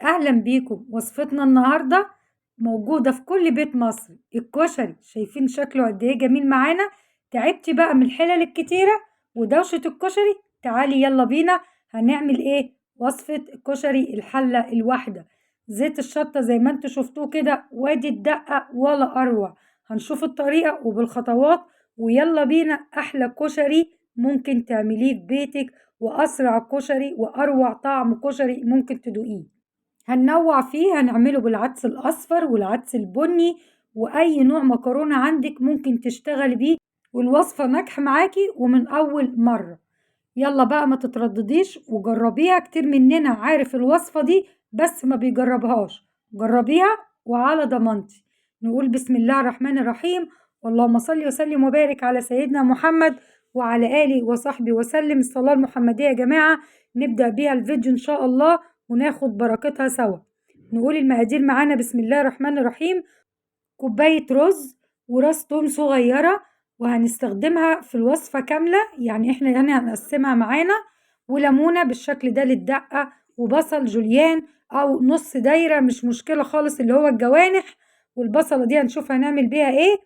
أهلا بيكم. وصفتنا النهاردة موجودة في كل بيت مصري، الكشري. شايفين شكله قد ايه جميل معانا؟ تعبتي بقى من الحلل الكتيرة ودوشة الكشري؟ تعالي يلا بينا. هنعمل ايه؟ وصفة الكشري الحلة الواحدة. زيت الشطة زي ما انتوا شفتوه كده، وادي الدقة ولا أروع. هنشوف الطريقة وبالخطوات، ويلا بينا. أحلى كشري ممكن تعمليه في بيتك، وأسرع كشري وأروع طعم كشري ممكن تدوقيه. هننوع فيه، هنعمله بالعدس الأصفر والعدس البني، وأي نوع مكرونة عندك ممكن تشتغل بيه، والوصفة ناجحة معاكي ومن أول مرة. يلا بقى ما تتردديش وجربيها. كتير مننا عارف الوصفة دي بس ما بيجربهاش. جربيها وعلى ضمانتي. نقول بسم الله الرحمن الرحيم، اللهم صل وسلم وبارك على سيدنا محمد وعلى آله وصحبه وسلم. الصلاة المحمدية يا جماعة. نبدأ بيها الفيديو إن شاء الله وناخد بركتها سوا. نقول المقادير معانا بسم الله الرحمن الرحيم. كوباية رز وراس توم صغيرة، وهنستخدمها في الوصفة كاملة، يعني احنا هنقسمها معانا. وليمونة بالشكل ده للدقة، وبصل جوليان او نص دايرة مش مشكلة خالص، اللي هو الجوانح. والبصلة دي هنشوف هنعمل بيها ايه.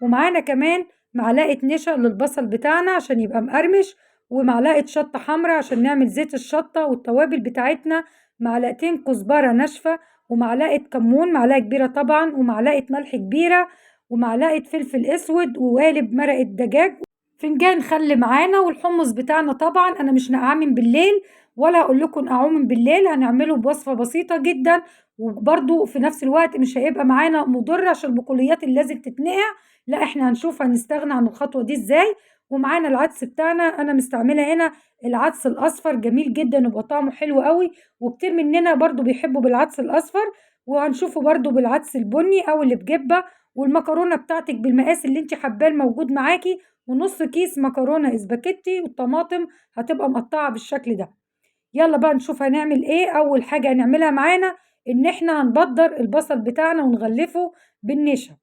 ومعانا كمان معلقة نشا للبصل بتاعنا عشان يبقى مقرمش، ومعلقة شطة حمراء عشان نعمل زيت الشطة والتوابل بتاعتنا. معلقتين كزبرة ناشفة، ومعلقة كمون، معلقة كبيرة طبعا، ومعلقة ملح كبيرة، ومعلقة فلفل اسود، وقالب مرقة دجاج، فنجان خل معانا. والحمص بتاعنا طبعا انا مش نقعاه من بالليل، ولا اقول لكم نقعوه من بالليل. هنعمله بوصفة بسيطة جدا، وبرده في نفس الوقت مش هيبقى معانا مضر عشان البقوليات اللي لازم تتنقع. لا، احنا هنشوف هنستغنى عن الخطوة دي ازاي. ومعانا العدس بتاعنا، انا مستعملة هنا العدس الاصفر، جميل جدا وبقى طعمه حلو قوي، وكتير مننا برضو بيحبوا بالعدس الاصفر. وهنشوفه برضو بالعدس البني او اللي بجبة. والمكرونة بتاعتك بالمقاس اللي انت حباه الموجود معاكي، ونص كيس مكرونة اسباجيتي، والطماطم هتبقى مقطعة بالشكل ده. يلا بقى نشوف هنعمل ايه. اول حاجة هنعملها معانا ان احنا هنبدر البصل بتاعنا ونغلفه بالنشا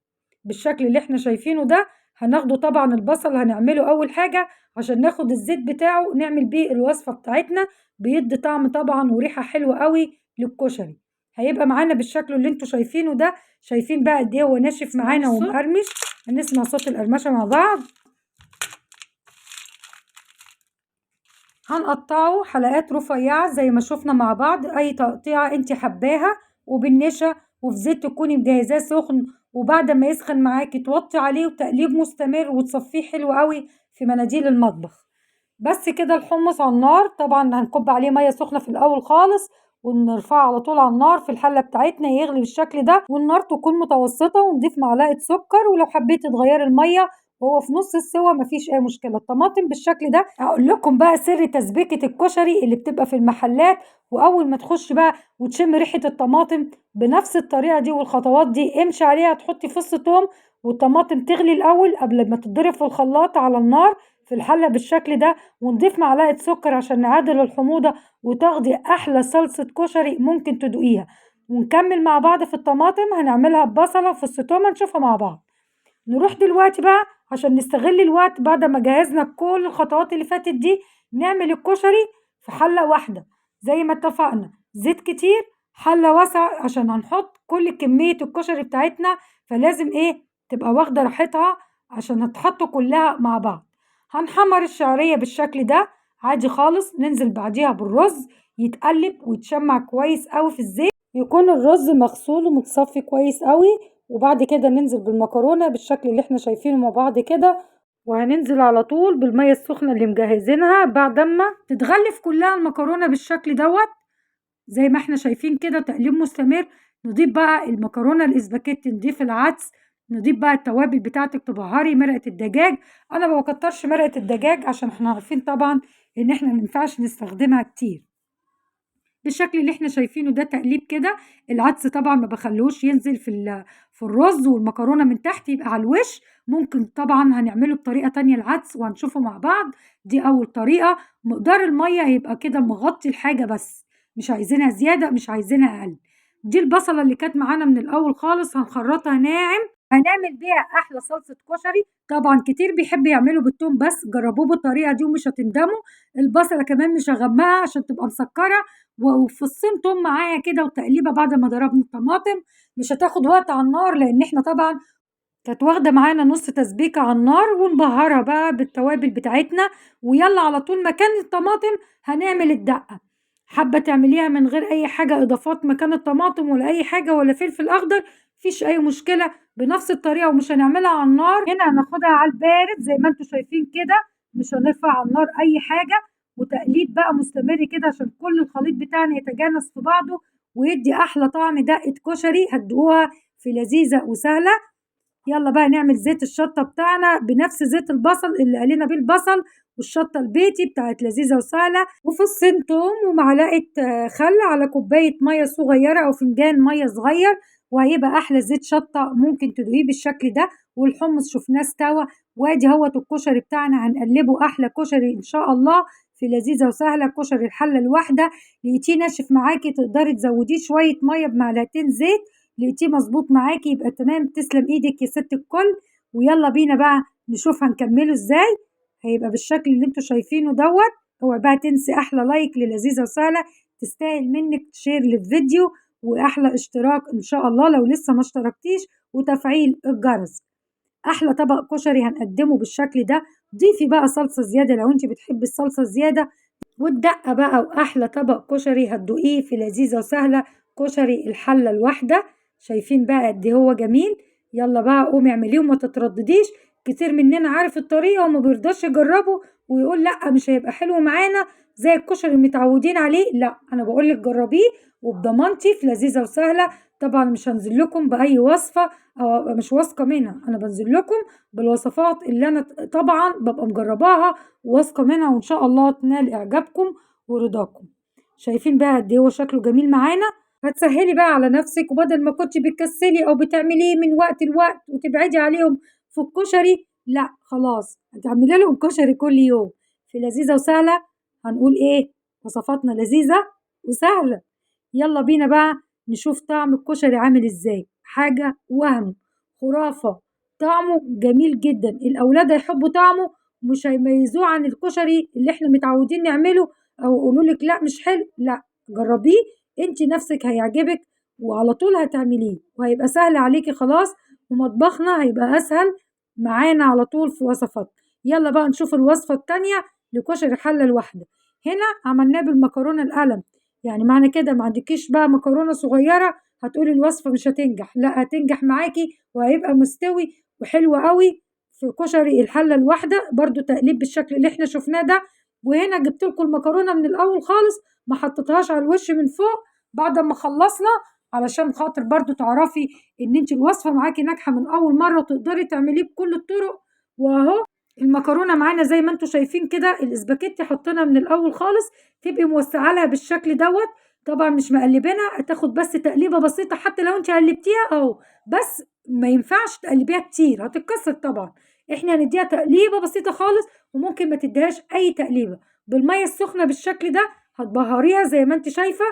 بالشكل اللي احنا شايفينه ده. هناخده طبعا البصل هنعمله اول حاجة عشان ناخد الزيت بتاعه نعمل بيه الوصفة بتاعتنا. بيدي طعم طبعا وريحة حلوة قوي للكشري. هيبقى معانا بالشكل اللي انتوا شايفينه ده. شايفين بقى قد ايه هو ناشف معانا ومقرمش. هنسمع صوت القرمشة مع بعض. هنقطعه حلقات رفيعة زي ما شفنا مع بعض، اي تقطيعة انت حباها، وبالنشا وفي زيت تكوني مجهزاه سخن. وبعد ما يسخن معاكي توطي عليه وتقليب مستمر وتصفيه حلو قوي في مناديل المطبخ. بس كده. الحمص على النار طبعا هنكب عليه مية سخنة في الأول خالص، ونرفعه على طول على النار في الحلة بتاعتنا يغلي بالشكل ده، والنار تكون متوسطة، ونضيف معلقة سكر. ولو حبيتي تغيري المية وهو في نص السوا مفيش أي مشكلة. الطماطم بالشكل ده. هقول لكم بقى سر تسبيكة الكشري اللي بتبقى في المحلات، وأول ما تخش بقى وتشم ريحة الطماطم بنفس الطريقة دي والخطوات دي امشي عليها. تحطي فص توم والطماطم تغلي الأول قبل ما تتضرب في الخلاط على النار في الحلة بالشكل ده، ونضيف معلقة سكر عشان نعادل الحموضة، وتاخدي أحلى صلصة كشري ممكن تدوقيها. ونكمل مع بعض في الطماطم، هنعملها ببصلة وفص توم، نشوفها مع بعض. نروح دلوقتي بقى عشان نستغل الوقت بعد ما جهزنا كل الخطوات اللي فاتت دي، نعمل الكشري في حلة واحدة زي ما اتفقنا. زيت كتير، حلة واسعة عشان هنحط كل كمية الكشري بتاعتنا، فلازم ايه تبقى واخدة راحتها عشان هتحطوا كلها مع بعض. هنحمر الشعرية بالشكل ده عادي خالص. ننزل بعديها بالرز يتقلب ويتشمع كويس قوي في الزيت، يكون الرز مغسول ومتصفي كويس قوي. وبعد كده ننزل بالمكرونة بالشكل اللي احنا شايفينه مع بعض كده، وهننزل على طول بالمية السخنة اللي مجهزينها بعد ما تتغلف كلها المكرونة بالشكل دوت زي ما احنا شايفين كده. تقليب مستمر. نضيف بقى المكرونة الاسباجيتي، نضيف العدس، نضيف بقى التوابل بتاعتك، تبهري مرقة الدجاج. انا ما بكترش مرقة الدجاج عشان احنا عارفين طبعا ان احنا مينفعش نستخدمها كتير. بالشكل اللي احنا شايفينه ده تقليب كده. العدس طبعا ما بخلوش ينزل في الرز، والمكرونة من تحت يبقى على الوش. ممكن طبعا هنعمله بطريقة تانية العدس وهنشوفه مع بعض. دي اول طريقة. مقدار المية هيبقى كده مغطي الحاجة بس، مش عايزينها زيادة مش عايزينها اقل. دي البصلة اللي كانت معانا من الاول خالص هنخرطها ناعم هنعمل بيها أحلى صلصة كشري. طبعًا كتير بيحب يعمله بالتوم بس، جربوه بالطريقة دي ومش هتندموا. البصلة كمان مش هاغمّقها عشان تبقى مسكّرة، وفصين توم معاها كده وتقليبة بعد ما ضربنا الطماطم. مش هتاخد وقت على النار لإن إحنا طبعًا كانت واخدة معانا نُص تسبيكة على النار، ونبهّرها بقى بالتوابل بتاعتنا. ويالّا على طول مكان الطماطم هنعمل الدقة. حابة تعمليها من غير أي حاجة إضافات مكان الطماطم ولا أي حاجة ولا فلفل أخضر، ما فيش أي مشكلة، بنفس الطريقة ومش هنعملها على النار. هنا هناخدها على البارد زي ما أنتم شايفين كده، مش هنرفع على النار أي حاجة. وتقليب بقى مستمر كده عشان كل الخليط بتاعنا يتجانس في بعضه ويدّي أحلى طعم دقة كشري هتدوقوها في لذيذة وسهلة. يلا بقى نعمل زيت الشطة بتاعنا بنفس زيت البصل اللي قلينا بيه البصل، والشطة البيتي بتاعت لذيذة وسهلة، وفصين توم ومعلقة خل على كوباية مية صغيرة أو فنجان مية صغير، وهيبقى أحلى زيت شطة ممكن تدوقيه بالشكل ده. والحمص شفناه استوى، وادي اهوت الكشري بتاعنا هنقلبه أحلى كشري إن شاء الله في لذيذة وسهلة. كشري الحلة الواحدة لقيتيه ناشف معاكي تقدري تزوديه شوية مية بمعلقتين زيت، لقيتيه مضبوط معاكِ يبقى تمام. تسلم إيدِك يا ست الكل. ويالّا بينا بقى نشوف هنكمّله إزاي. هيبقى بالشكل اللي أنتم شايفينه دوّة. اوعي بقى تنسي أحلى لايك للذيذة وسهلة، تستاهل منِّك شير للفيديو، وأحلى اشتراك إن شاء الله لو لسه ما اشتركتيش، وتفعيل الجرس. أحلى طبق كشري هنقدّمه بالشكل ده. ضيفي بقى صلصة زيادة لو أنتِ بتحبي الصلصة الزيادة، والدقة بقى وأحلى طبق كشري هتدوقيه في لذيذة وسهلة. كشري الحلة الواحدة. شايفين بقى قد إيه هو جميل. يلا بقى قومي اعمليه وما تتردديش. كتير مننا عارف الطريقة وما بيرضاش يجربه ويقول لأ مش هيبقى حلو معانا زي الكشري المتعودين عليه. لأ أنا بقولك جربيه وبضمانتي في لذيذة وسهلة. طبعا مش هنزل لكم بأي وصفة أو أبقى مش واثقة منها، أنا بنزل لكم بالوصفات اللي أنا طبعا ببقى مجرباها وواثقة منها، وإن شاء الله تنال إعجابكم ورضاكم. شايفين بقى قد إيه هو شكله جميل معانا. هتسهلي بقى على نفسك، وبدل ما كنتِ بتكسلي أو بتعمليه من وقت لوقت وتبعدي عليهم في الكشري، لأ خلاص هتعملي لهم كشري كل يوم في لذيذة وسهلة. هنقول إيه؟ وصفاتنا لذيذة وسهلة. يلا بينا بقى نشوف طعم الكشري عامل إزاي. حاجة وهم خرافة. طعمه جميل جدًا، الأولاد هيحبوا طعمه، مش هيميزوه عن الكشري اللي إحنا متعودين نعمله أو يقولوا لِك لأ مش حلو. لأ جربيه أنتِ نفسِك هيعجبِك، وعلى طول هتعمليه وهيبقى سهل عليكِ خلاص، ومطبخنا هيبقى أسهل معانا على طول في وصفاتنا. يلا بقى نشوف الوصفة التانية لكشري الحلة الواحدة. هنا عملناه بالمكرونة القلم، يعني معنى كده ما عندكيش بقى مكرونة صغيرة هتقولي الوصفة مش هتنجح، لأ هتنجح معاكِ وهيبقى مستوي وحلو أوي في كشري الحلة الواحدة. برضه تقليب بالشكل اللي إحنا شفناه ده. وهنا جبت لكم المكرونة من الأول خالص، ما حطيتهاش على الوش من فوق بعد ما خلصنا، علشان خاطر برضه تعرفي إن أنتِ الوصفة معاكِ ناجحة من أول مرة وتقدري تعمليه بكل الطرق. وأهو المكرونة معانا زي ما أنتم شايفين كده. الاسباجيتي حطينا من الأول خالص، تبقي موسعة لها بالشكل دوّة. طبعًا مش مقلبينها، هتاخد بس تقليبة بسيطة حتى لو أنتِ قلبتيها أهو، بس ما ينفعش تقلبيها كتير هتتكسر طبعًا. إحنا هنديها تقليبة بسيطة خالص، وممكن ما تديهاش أي تقليبة. بالمَيّة السخنة بالشكل ده هتبهريها زي ما أنتِ شايفة،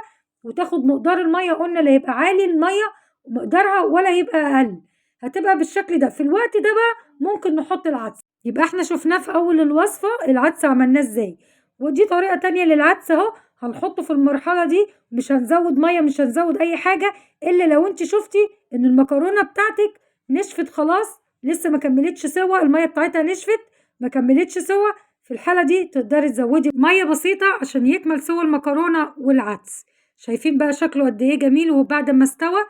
وتاخد مقدار المَيّة قلنا لا يبقى عالي المَيّة مقدارها ولا يبقى أقل، هتبقى بالشكل ده. في الوقت ده بقى ممكن نحط العدس. يبقى إحنا شفناه في أول الوصفة العدس عملناه إزاي، ودي طريقة تانية للعدس أهو. هنحطه في المرحلة دي، مش هنزود مَيّة مش هنزود أي حاجة، إلا لو أنتِ شُفتِ إن المكرونة بتاعتِك نشفت خلاص، لسه ما كملتش سوا، المَيّة بتاعتها نشفت ما كملتش سوا. في الحالة دي تقدري تزودي مَيّة بسيطة عشان يكمل سوا المكرونة والعدس. شايفين بقى شكله قد إيه جميل وبعد ما استوى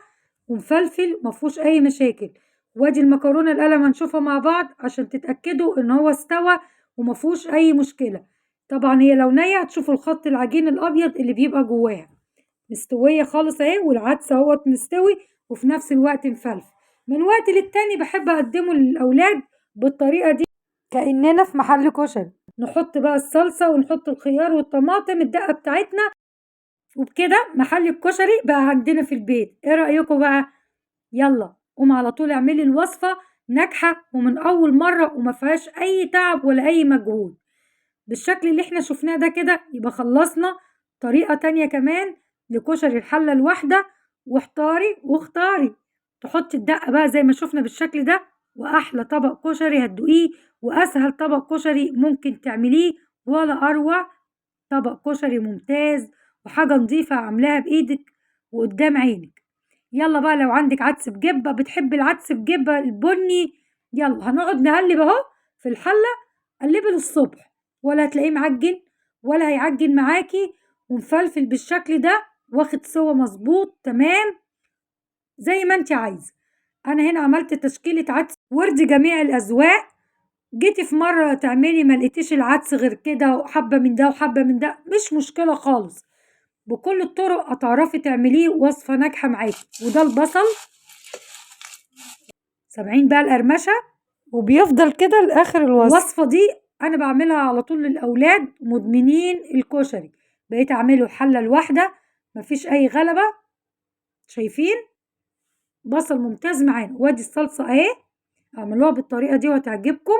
ومفلفل ما فيهوش أي مشاكل. وادي المكرونة القلم هنشوفها مع بعض عشان تتأكدوا إن هو استوى وما فيهوش أي مشكلة. طبعًا هي لو نية هتشوفوا الخط العجين الأبيض اللي بيبقى جواها. مستوية خالص أهي، والعدس أهوّة مستوي وفي نفس الوقت مفلفل. من وقت للتاني باحب أقدّمه للأولاد بالطريقة دي كإننا في محل كشري. نحط بقى الصلصة ونحط الخيار والطماطم الدقة بتاعتنا، وبكده محل الكشري بقى عندنا في البيت. إيه رأيكم بقى؟ يلا قومي على طول اعملي الوصفة ناجحة ومن أول مرة وما فيهاش أي تعب ولا أي مجهود. بالشكل اللي احنا شفناه ده كده يبقى خلصنا. طريقة تانية كمان لكشري الحلة الواحدة، واحتاري واختاري تحطي الدقة بقى زي ما شفنا بالشكل ده، وأحلى طبق كشري هتدوقيه، وأسهل طبق كشري ممكن تعمليه، ولا أروع طبق كشري ممتاز، وحاجة نضيفة عاملاها بإيدك وقدام عينك. يلا بقى لو عندك عدس بجبة، بتحبي العدس بجبة البني، يلا هنقعد نقلب اهو في الحلة، قلبي للصبح ولا هتلاقيه معجن ولا هيعجن معاكي، ومفلفل بالشكل ده، واخد سوا مظبوط تمام زي ما انت عايزة. انا هنا عملت تشكيلة عدس وردي جميع الاذواق. جيتي في مرة تعملي ما لقيتيش العدس غير كده وحبة من ده وحبة من ده، مش مشكلة خالص، بكل الطرق هتعرفي تعمليه وصفة ناجحة معاكي. وده البصل، سامعين بقى القرمشة، وبيفضل كده لآخر الوصفة دي أنا بعملها على طول للأولاد مدمنين الكشري، بقيت أعمله الحلة الواحدة مفيش أي غلبة. شايفين بصل ممتاز معانا، وادي الصلصة اهي، اعملوها بالطريقة دي وهتعجبكم،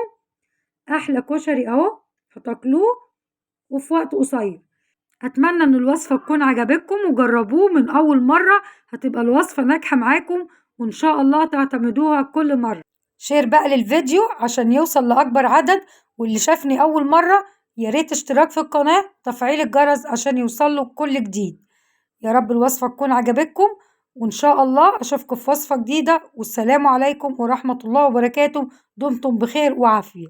أحلى كشري اهو هتاكلوه وفي وقت قصير. أتمنى إن الوصفة تكون عجبتكم وجربوه من أول مرة، هتبقى الوصفة ناجحة معاكم وإن شاء الله تعتمدوها كل مرة. شير بقى للفيديو عشان يوصل لأكبر عدد، واللي شافني أول مرة ياريت اشتراك في القناة وتفعيل الجرس عشان يوصله كل جديد. يا رب الوصفة تكون عجبتكم، وإن شاء الله أشوفكم في وصفة جديدة، والسلام عليكم ورحمة الله وبركاته. دمتم بخير وعافية.